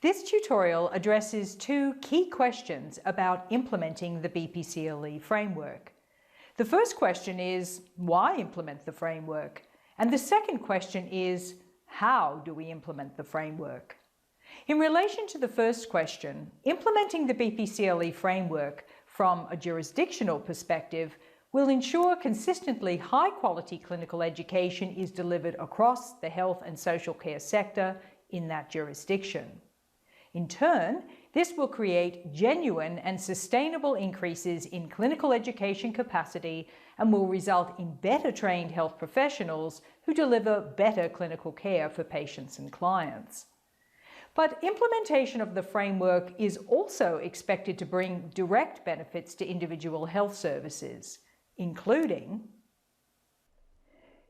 This tutorial addresses two key questions about implementing the BPCLE framework. The first question is, why implement the framework? And the second question is, how do we implement the framework? In relation to the first question, implementing the BPCLE framework from a jurisdictional perspective will ensure consistently high-quality clinical education is delivered across the health and social care sector in that jurisdiction. In turn, this will create genuine and sustainable increases in clinical education capacity and will result in better trained health professionals who deliver better clinical care for patients and clients. But implementation of the framework is also expected to bring direct benefits to individual health services, including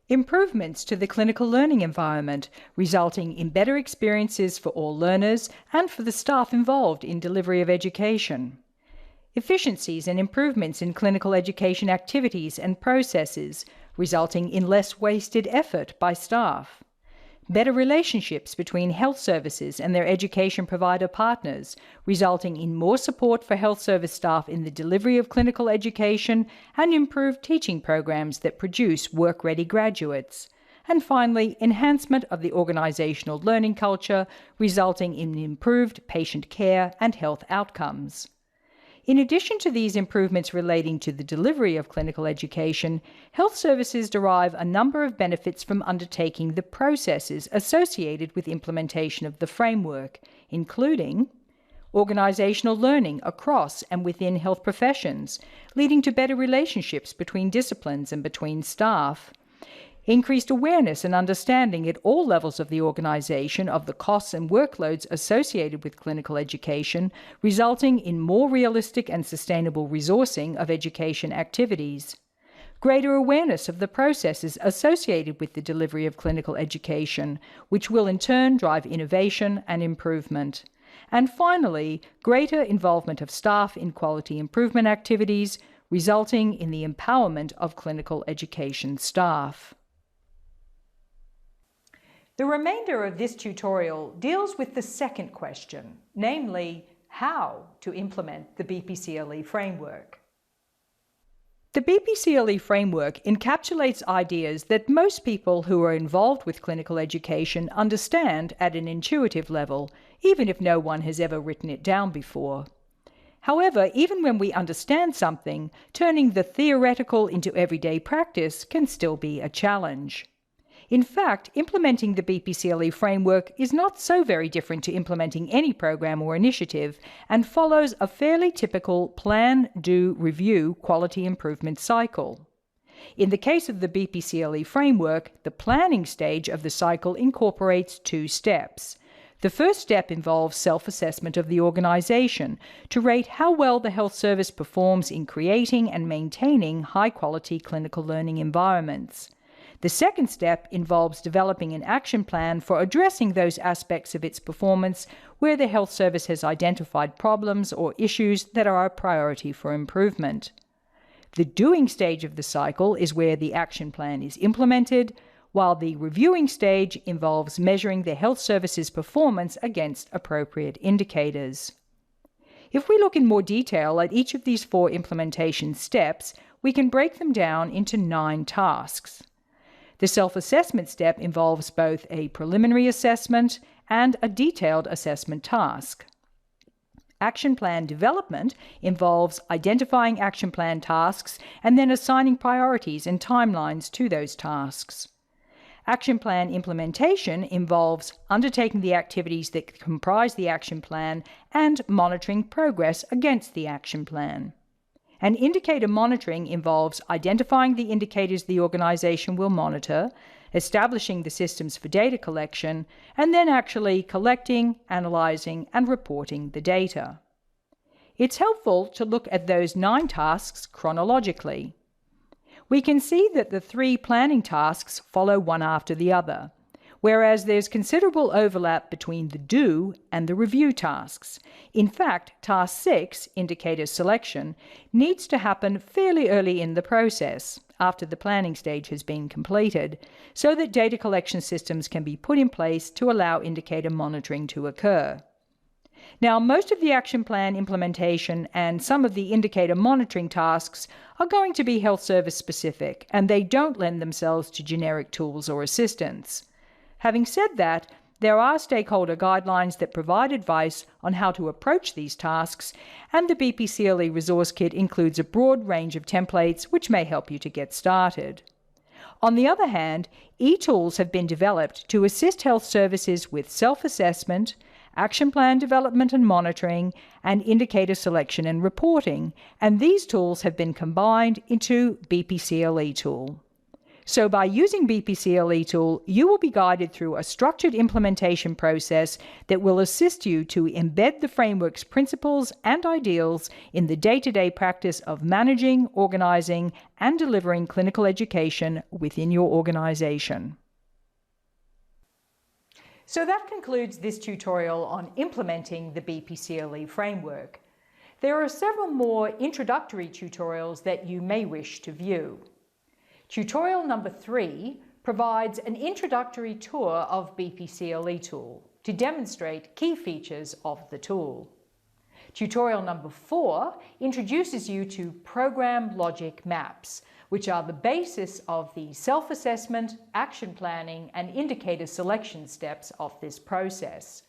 improvements to the clinical learning environment, resulting in better experiences for all learners and for the staff involved in delivery of education. Efficiencies and improvements in clinical education activities and processes, resulting in less wasted effort by staff. Better relationships between health services and their education provider partners, resulting in more support for health service staff in the delivery of clinical education and improved teaching programs that produce work-ready graduates. And finally, enhancement of the organizational learning culture, resulting in improved patient care and health outcomes. In addition to these improvements relating to the delivery of clinical education, health services derive a number of benefits from undertaking the processes associated with implementation of the framework, including organizational learning across and within health professions, leading to better relationships between disciplines and between staff. Increased awareness and understanding at all levels of the organization of the costs and workloads associated with clinical education, resulting in more realistic and sustainable resourcing of education activities. Greater awareness of the processes associated with the delivery of clinical education, which will in turn drive innovation and improvement. And finally, greater involvement of staff in quality improvement activities, resulting in the empowerment of clinical education staff. The remainder of this tutorial deals with the second question, namely, how to implement the BPCLE framework. The BPCLE framework encapsulates ideas that most people who are involved with clinical education understand at an intuitive level, even if no one has ever written it down before. However, even when we understand something, turning the theoretical into everyday practice can still be a challenge. In fact, implementing the BPCLE framework is not so very different to implementing any program or initiative and follows a fairly typical plan, do, review quality improvement cycle. In the case of the BPCLE framework, the planning stage of the cycle incorporates two steps. The first step involves self-assessment of the organization to rate how well the health service performs in creating and maintaining high-quality clinical learning environments. The second step involves developing an action plan for addressing those aspects of its performance where the health service has identified problems or issues that are a priority for improvement. The doing stage of the cycle is where the action plan is implemented, while the reviewing stage involves measuring the health service's performance against appropriate indicators. If we look in more detail at each of these four implementation steps, we can break them down into 9 tasks. The self-assessment step involves both a preliminary assessment and a detailed assessment task. Action plan development involves identifying action plan tasks and then assigning priorities and timelines to those tasks. Action plan implementation involves undertaking the activities that comprise the action plan and monitoring progress against the action plan. And indicator monitoring involves identifying the indicators the organization will monitor, establishing the systems for data collection, and then actually collecting, analyzing, and reporting the data. It's helpful to look at those 9 tasks chronologically. We can see that the 3 planning tasks follow one after the other, whereas there's considerable overlap between the do and the review tasks. In fact, task 6, indicator selection, needs to happen fairly early in the process, after the planning stage has been completed, so that data collection systems can be put in place to allow indicator monitoring to occur. Now, most of the action plan implementation and some of the indicator monitoring tasks are going to be health service specific, and they don't lend themselves to generic tools or assistance. Having said that, there are stakeholder guidelines that provide advice on how to approach these tasks, and the BPCLE Resource Kit includes a broad range of templates which may help you to get started. On the other hand, e-tools have been developed to assist health services with self-assessment, action plan development and monitoring, and indicator selection and reporting, and these tools have been combined into BPCLEtool. So by using BPCLEtool, you will be guided through a structured implementation process that will assist you to embed the framework's principles and ideals in the day-to-day practice of managing, organizing, and delivering clinical education within your organization. So that concludes this tutorial on implementing the BPCLE framework. There are several more introductory tutorials that you may wish to view. Tutorial number 3 provides an introductory tour of BPCLEtool to demonstrate key features of the tool. Tutorial number 4 introduces you to program logic maps, which are the basis of the self-assessment, action planning, and indicator selection steps of this process.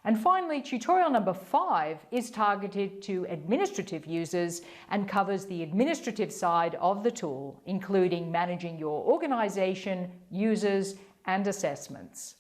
And finally, tutorial number 5 is targeted to administrative users and covers the administrative side of the tool, including managing your organization, users, and assessments.